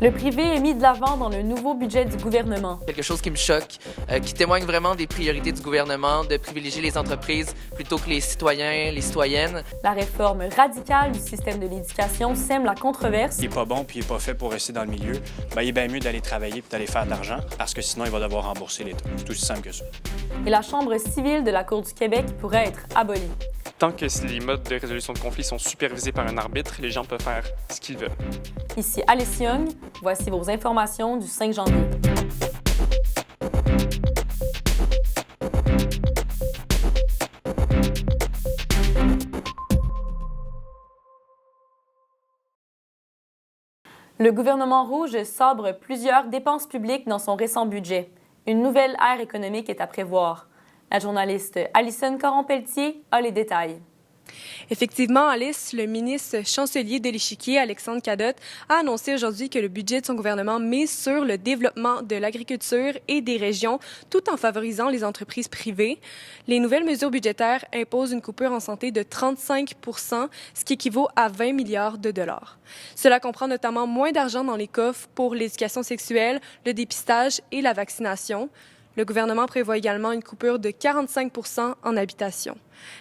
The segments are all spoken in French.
Le privé est mis de l'avant dans le nouveau budget du gouvernement. Quelque chose qui me choque, qui témoigne vraiment des priorités du gouvernement de privilégier les entreprises plutôt que les citoyens, les citoyennes. La réforme radicale du système de l'éducation sème la controverse. Il n'est pas bon puis il n'est pas fait pour rester dans le milieu. Il est bien mieux d'aller travailler et d'aller faire de l'argent parce que sinon, il va devoir rembourser l'État. C'est aussi simple que ça. Et la Chambre civile de la Cour du Québec pourrait être abolie. Tant que les modes de résolution de conflits sont supervisés par un arbitre, les gens peuvent faire ce qu'ils veulent. Ici Alice Young, voici vos informations du 5 janvier. Le gouvernement rouge sabre plusieurs dépenses publiques dans son récent budget. Une nouvelle ère économique est à prévoir. La journaliste Alison Caron-Pelletier a les détails. Effectivement, Alice, le ministre chancelier de l'Échiquier, Alexandre Cadotte, a annoncé aujourd'hui que le budget de son gouvernement mise sur le développement de l'agriculture et des régions, tout en favorisant les entreprises privées. Les nouvelles mesures budgétaires imposent une coupure en santé de 35 %, ce qui équivaut à 20 milliards de dollars. Cela comprend notamment moins d'argent dans les coffres pour l'éducation sexuelle, le dépistage et la vaccination. Le gouvernement prévoit également une coupure de 45 % en habitation.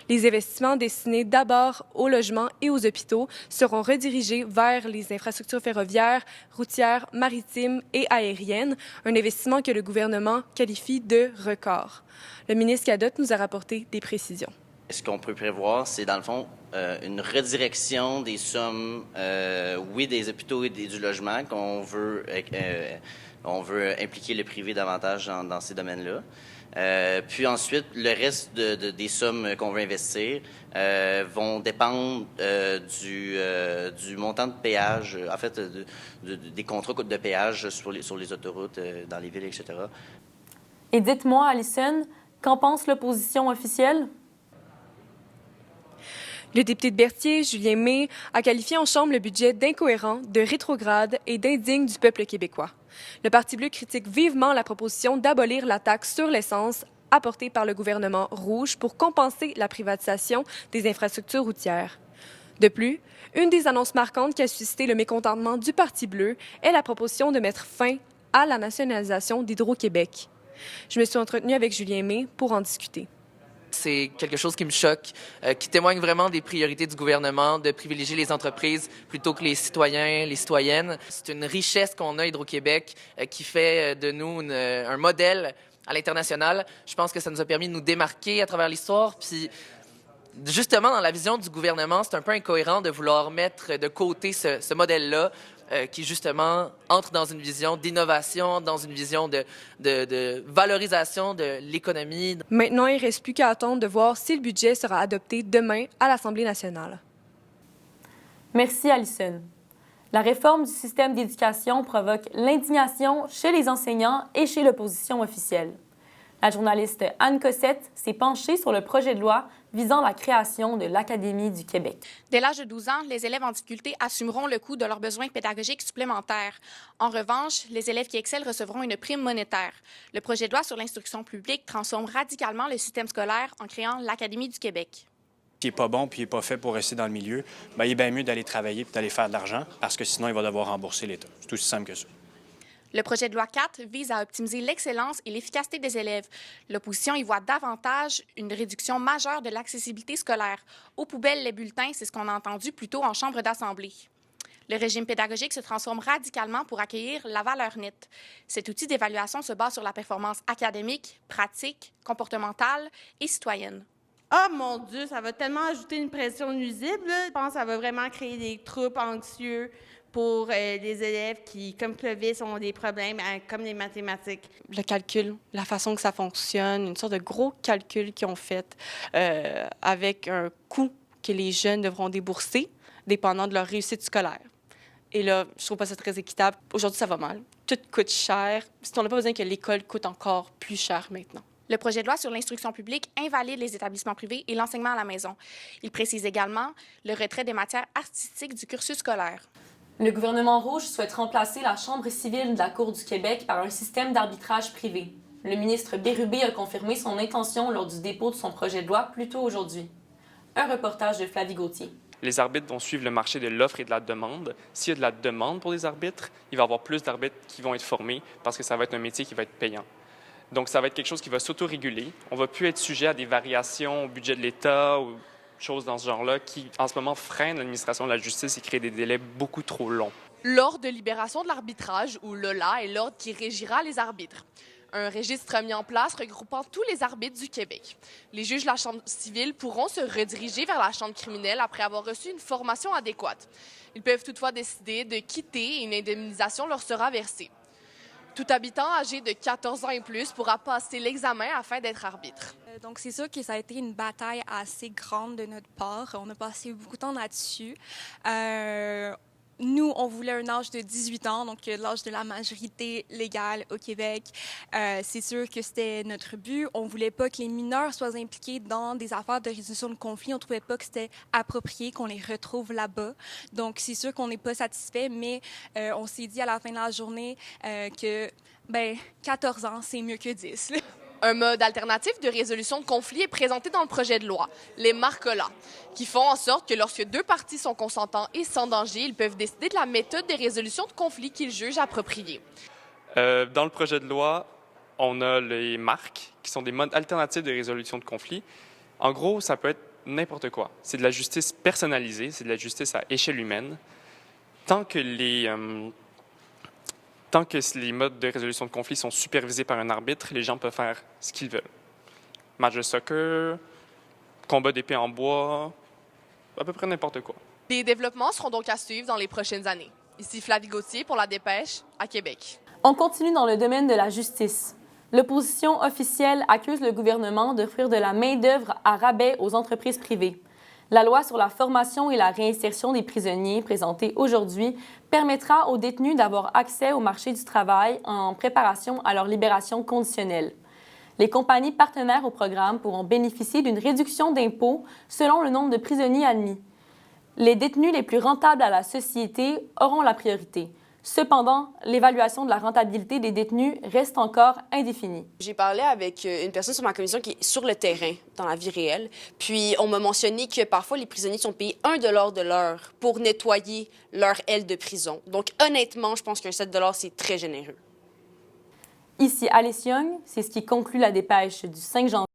Les investissements destinés d'abord aux logements et aux hôpitaux seront redirigés vers les infrastructures ferroviaires, routières, maritimes et aériennes, un investissement que le gouvernement qualifie de record. Le ministre Cadotte nous a rapporté des précisions. Ce qu'on peut prévoir, c'est dans le fond une redirection des sommes, oui, des hôpitaux et du logement qu'on veut... on veut impliquer le privé davantage dans ces domaines-là. Puis ensuite, le reste des sommes qu'on veut investir vont dépendre du montant de péage, en fait, des contrats de péage sur les autoroutes, dans les villes, etc. Et dites-moi, Alison, qu'en pense l'opposition officielle? Le député de Berthier, Julien May, a qualifié en Chambre le budget d'incohérent, de rétrograde et d'indigne du peuple québécois. Le Parti bleu critique vivement la proposition d'abolir la taxe sur l'essence apportée par le gouvernement rouge pour compenser la privatisation des infrastructures routières. De plus, une des annonces marquantes qui a suscité le mécontentement du Parti bleu est la proposition de mettre fin à la nationalisation d'Hydro-Québec. Je me suis entretenue avec Julien May pour en discuter. C'est quelque chose qui me choque, qui témoigne vraiment des priorités du gouvernement de privilégier les entreprises plutôt que les citoyens, les citoyennes. C'est une richesse qu'on a, Hydro-Québec, qui fait de nous un modèle à l'international. Je pense que ça nous a permis de nous démarquer à travers l'histoire. Puis, justement, dans la vision du gouvernement, c'est un peu incohérent de vouloir mettre de côté ce modèle-là, qui, justement, entre dans une vision d'innovation, dans une vision de valorisation de l'économie. Maintenant, il ne reste plus qu'à attendre de voir si le budget sera adopté demain à l'Assemblée nationale. Merci, Alison. La réforme du système d'éducation provoque l'indignation chez les enseignants et chez l'opposition officielle. La journaliste Anne Cossette s'est penchée sur le projet de loi visant la création de l'Académie du Québec. Dès l'âge de 12 ans, les élèves en difficulté assumeront le coût de leurs besoins pédagogiques supplémentaires. En revanche, les élèves qui excellent recevront une prime monétaire. Le projet de loi sur l'instruction publique transforme radicalement le système scolaire en créant l'Académie du Québec. Il n'est pas bon puis il n'est pas fait pour rester dans le milieu. Il est bien mieux d'aller travailler et d'aller faire de l'argent parce que sinon, il va devoir rembourser l'État. C'est aussi simple que ça. Le projet de loi 4 vise à optimiser l'excellence et l'efficacité des élèves. L'opposition y voit davantage une réduction majeure de l'accessibilité scolaire. Aux poubelles, les bulletins, c'est ce qu'on a entendu plus tôt en chambre d'assemblée. Le régime pédagogique se transforme radicalement pour accueillir la valeur nette. Cet outil d'évaluation se base sur la performance académique, pratique, comportementale et citoyenne. Ah, mon Dieu, ça va tellement ajouter une pression nuisible. Je pense que ça va vraiment créer des troubles anxieux pour les élèves qui, comme Clovis, ont des problèmes comme les mathématiques. Le calcul, la façon que ça fonctionne, une sorte de gros calcul qu'ils ont fait avec un coût que les jeunes devront débourser dépendant de leur réussite scolaire. Et là, je trouve pas ça très équitable. Aujourd'hui, ça va mal. Tout coûte cher. On n'a pas besoin que l'école coûte encore plus cher maintenant. Le projet de loi sur l'instruction publique invalide les établissements privés et l'enseignement à la maison. Il précise également le retrait des matières artistiques du cursus scolaire. Le gouvernement rouge souhaite remplacer la Chambre civile de la Cour du Québec par un système d'arbitrage privé. Le ministre Bérubé a confirmé son intention lors du dépôt de son projet de loi plus tôt aujourd'hui. Un reportage de Flavie Gauthier. Les arbitres vont suivre le marché de l'offre et de la demande. S'il y a de la demande pour des arbitres, il va y avoir plus d'arbitres qui vont être formés parce que ça va être un métier qui va être payant. Donc, ça va être quelque chose qui va s'autoréguler. On ne va plus être sujet à des variations au budget de l'État ou choses dans ce genre-là qui, en ce moment, freinent l'administration de la justice et créent des délais beaucoup trop longs. L'Ordre de libération de l'arbitrage, ou l'OLA, est l'ordre qui régira les arbitres. Un registre mis en place regroupant tous les arbitres du Québec. Les juges de la Chambre civile pourront se rediriger vers la Chambre criminelle après avoir reçu une formation adéquate. Ils peuvent toutefois décider de quitter et une indemnisation leur sera versée. Tout habitant âgé de 14 ans et plus pourra passer l'examen afin d'être arbitre. Donc, c'est sûr que ça a été une bataille assez grande de notre part. On a passé beaucoup de temps là-dessus. Nous, on voulait un âge de 18 ans, donc l'âge de la majorité légale au Québec. C'est sûr que c'était notre but. On ne voulait pas que les mineurs soient impliqués dans des affaires de résolution de conflits. On ne trouvait pas que c'était approprié qu'on les retrouve là-bas. Donc, c'est sûr qu'on n'est pas satisfait, mais on s'est dit à la fin de la journée que 14 ans, c'est mieux que 10. Un mode alternatif de résolution de conflits est présenté dans le projet de loi, les marcolas, qui font en sorte que lorsque deux parties sont consentants et sans danger, ils peuvent décider de la méthode de résolution de conflits qu'ils jugent appropriée. Dans le projet de loi, on a les marques, qui sont des modes alternatifs de résolution de conflits. En gros, ça peut être n'importe quoi. C'est de la justice personnalisée, c'est de la justice à échelle humaine. Tant que les modes de résolution de conflits sont supervisés par un arbitre, les gens peuvent faire ce qu'ils veulent. Match de soccer, combat d'épée en bois, à peu près n'importe quoi. Des développements seront donc à suivre dans les prochaines années. Ici Flavie Gauthier pour La Dépêche, à Québec. On continue dans le domaine de la justice. L'opposition officielle accuse le gouvernement d'offrir de la main-d'œuvre à rabais aux entreprises privées. La loi sur la formation et la réinsertion des prisonniers, présentée aujourd'hui, permettra aux détenus d'avoir accès au marché du travail en préparation à leur libération conditionnelle. Les compagnies partenaires au programme pourront bénéficier d'une réduction d'impôts selon le nombre de prisonniers admis. Les détenus les plus rentables à la société auront la priorité. Cependant, l'évaluation de la rentabilité des détenus reste encore indéfinie. J'ai parlé avec une personne sur ma commission qui est sur le terrain, dans la vie réelle. Puis, on m'a mentionné que parfois, les prisonniers sont payés $1 de l'heure pour nettoyer leur aile de prison. Donc, honnêtement, je pense qu'un $7, c'est très généreux. Ici Alice Young, c'est ce qui conclut la dépêche du 5 janvier.